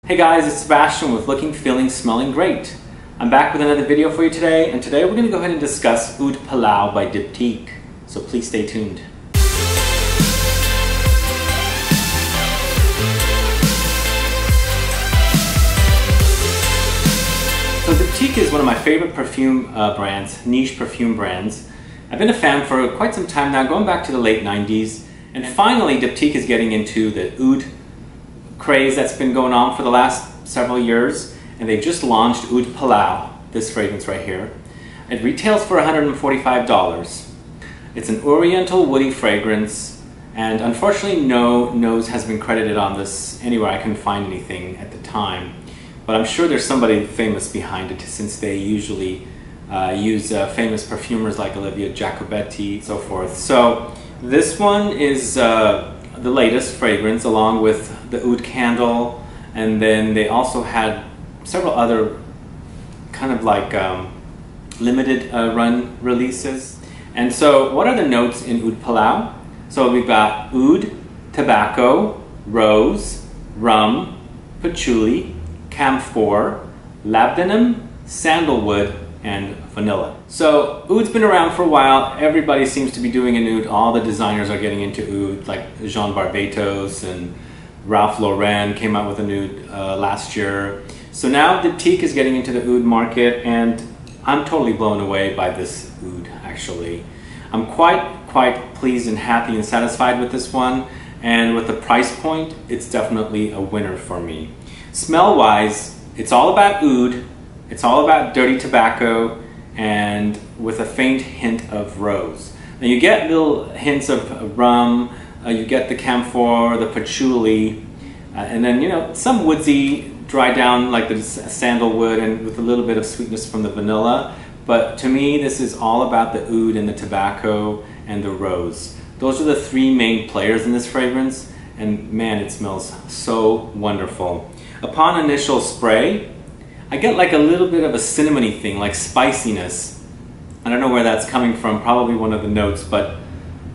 Hey guys, it's Sebastian with Looking, Feeling, Smelling Great. I'm back with another video for you today, and today we're going to go ahead and discuss Oud Palao by Diptyque. So please stay tuned. So Diptyque is one of my favorite perfume brands, niche perfume brands. I've been a fan for quite some time now, going back to the late 90s. And finally, Diptyque is getting into the oud craze that's been going on for the last several years. And they've just launched Oud Palao, this fragrance right here. It retails for $145. It's an oriental woody fragrance. And unfortunately, no nose has been credited on this anywhere. I couldn't find anything at the time. But I'm sure there's somebody famous behind it, since they usually use famous perfumers like Olivia Jacobetti, so forth. So this one is the latest fragrance, along with the Oud candle, and then they also had several other kind of like limited run releases. And so what are the notes in Oud Palao? So we've got oud, tobacco, rose, rum, patchouli, camphor, labdanum, sandalwood, and vanilla. So oud's been around for a while. Everybody seems to be doing an oud. All the designers are getting into oud, like Jean Barbatos and Ralph Lauren came out with an oud last year. So now Diptyque is getting into the oud market, and I'm totally blown away by this oud, actually. I'm quite pleased and happy and satisfied with this one, and with the price point, it's definitely a winner for me. Smell-wise, it's all about oud, it's all about dirty tobacco, and with a faint hint of rose. Now you get little hints of rum, you get the camphor, the patchouli, and then, you know, some woodsy, dry down like the sandalwood, and with a little bit of sweetness from the vanilla. But to me, this is all about the oud and the tobacco and the rose. Those are the three main players in this fragrance, and man, it smells so wonderful. Upon initial spray, I get like a little bit of a cinnamony thing, like spiciness. I don't know where that's coming from, probably one of the notes, but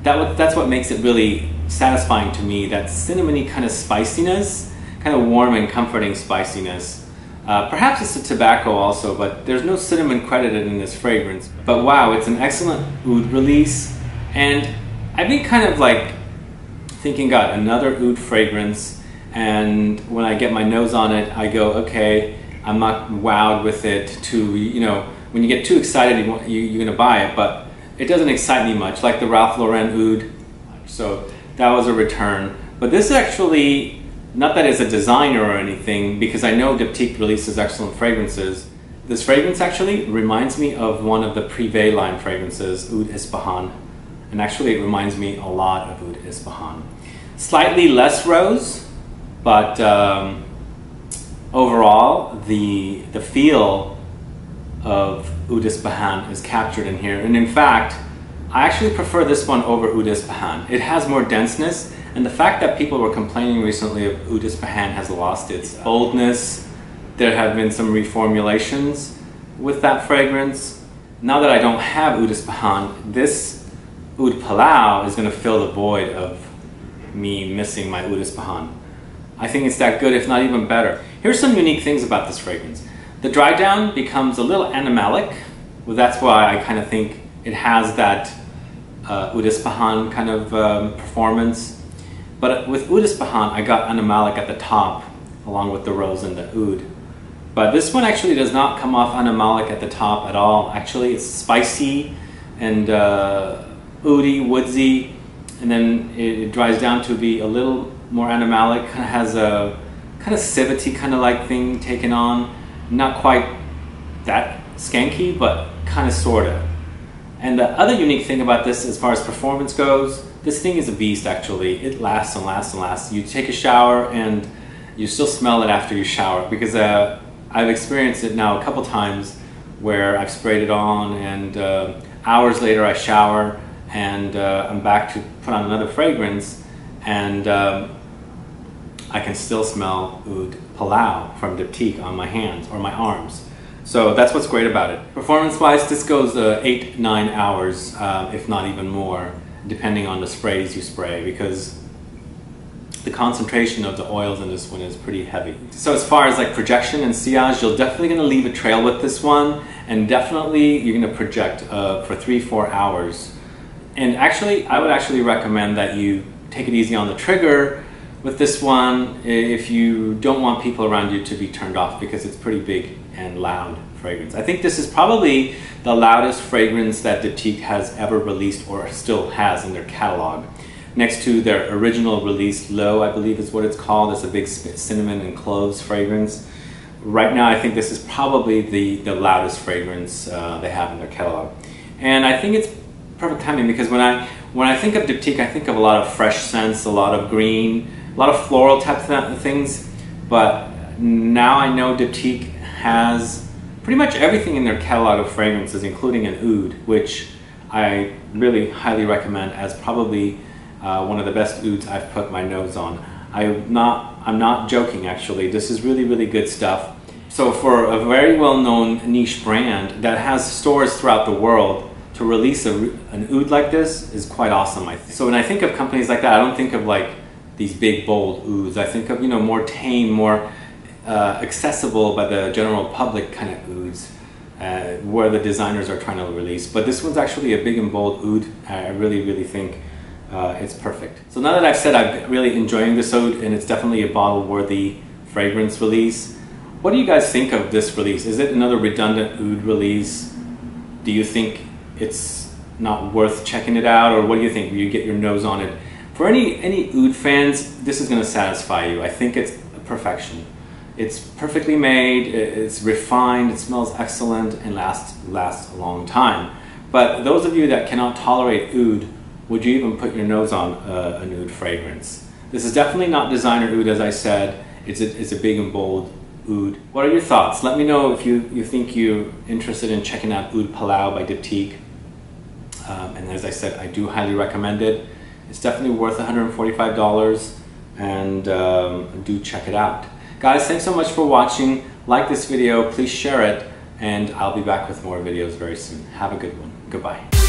that's what makes it really satisfying to me, that cinnamony kind of spiciness, kind of warm and comforting spiciness. Perhaps it's the tobacco also, but there's no cinnamon credited in this fragrance. But wow, it's an excellent oud release, and I've been kind of like thinking, God, another oud fragrance, and when I get my nose on it, I go, okay, I'm not wowed with it to, you know, when you get too excited, you're gonna buy it, but it doesn't excite me much, like the Ralph Lauren oud, so that was a return. But this is actually, not that it's a designer or anything, because I know Diptyque releases excellent fragrances. This fragrance actually reminds me of one of the Privee line fragrances, Oud Ispahan, and actually it reminds me a lot of Oud Ispahan. Slightly less rose, but overall, the feel of Oud Ispahan is captured in here. And in fact, I actually prefer this one over Oud Ispahan. It has more denseness, and the fact that people were complaining recently of Oud Ispahan has lost its boldness. There have been some reformulations with that fragrance. Now that I don't have Oud Ispahan, this Oud Palao is going to fill the void of me missing my Oud Ispahan. I think it's that good, if not even better. Here's some unique things about this fragrance. The dry down becomes a little animalic. Well, that's why I kind of think it has that Oud Ispahan kind of performance. But with Oud Ispahan, I got animalic at the top, along with the rose and the oud. But this one actually does not come off animalic at the top at all. Actually, it's spicy and oudy, woodsy, and then it dries down to be a little more animalic, kind of has a kind of civety kind of like thing taken on. Not quite that skanky, but kind of sorta. And the other unique thing about this, as far as performance goes, this thing is a beast actually. It lasts and lasts and lasts. You take a shower and you still smell it after you shower, because I've experienced it now a couple times where I've sprayed it on, and hours later I shower and I'm back to put on another fragrance, and I can still smell Oud Palao from Diptyque on my hands or my arms. So that's what's great about it. Performance-wise, this goes 8-9 hours, if not even more, depending on the sprays you spray, because the concentration of the oils in this one is pretty heavy. So as far as like projection and sillage, you're definitely going to leave a trail with this one, and definitely you're going to project for 3-4 hours. And actually, I would actually recommend that you take it easy on the trigger with this one if you don't want people around you to be turned off, because it's pretty big and loud fragrance. I think this is probably the loudest fragrance that Diptyque has ever released or still has in their catalog. Next to their original release, Low, I believe is what it's called. It's a big cinnamon and cloves fragrance. Right now, I think this is probably the loudest fragrance they have in their catalog. And I think it's perfect timing, because when I think of Diptyque, I think of a lot of fresh scents, a lot of green, a lot of floral type things. But now I know Diptyque has pretty much everything in their catalog of fragrances, including an oud, which I really highly recommend as probably one of the best ouds I've put my nose on. I'm not joking, actually. This is really, really good stuff. So for a very well-known niche brand that has stores throughout the world, to release an oud like this is quite awesome. So when I think of companies like that, I don't think of like these big, bold ouds. I think of, you know, more tame, more accessible by the general public kind of ouds, where the designers are trying to release. But this one's actually a big and bold oud. I really, really think it's perfect. So now that I've said I'm really enjoying this oud, and it's definitely a bottle-worthy fragrance release, what do you guys think of this release? Is it another redundant oud release? Do you think it's not worth checking it out, or what do you think? Will you get your nose on it? For any oud fans, this is going to satisfy you. I think it's perfection. It's perfectly made, it's refined, it smells excellent, and lasts a long time. But those of you that cannot tolerate oud, would you even put your nose on an oud fragrance? This is definitely not designer oud, as I said. It's a big and bold oud. What are your thoughts? Let me know if you think you're interested in checking out Oud Palao by Diptyque. And as I said, I do highly recommend it. It's definitely worth $145, and do check it out. Guys, thanks so much for watching. Like this video, please share it, and I'll be back with more videos very soon. Have a good one. Goodbye.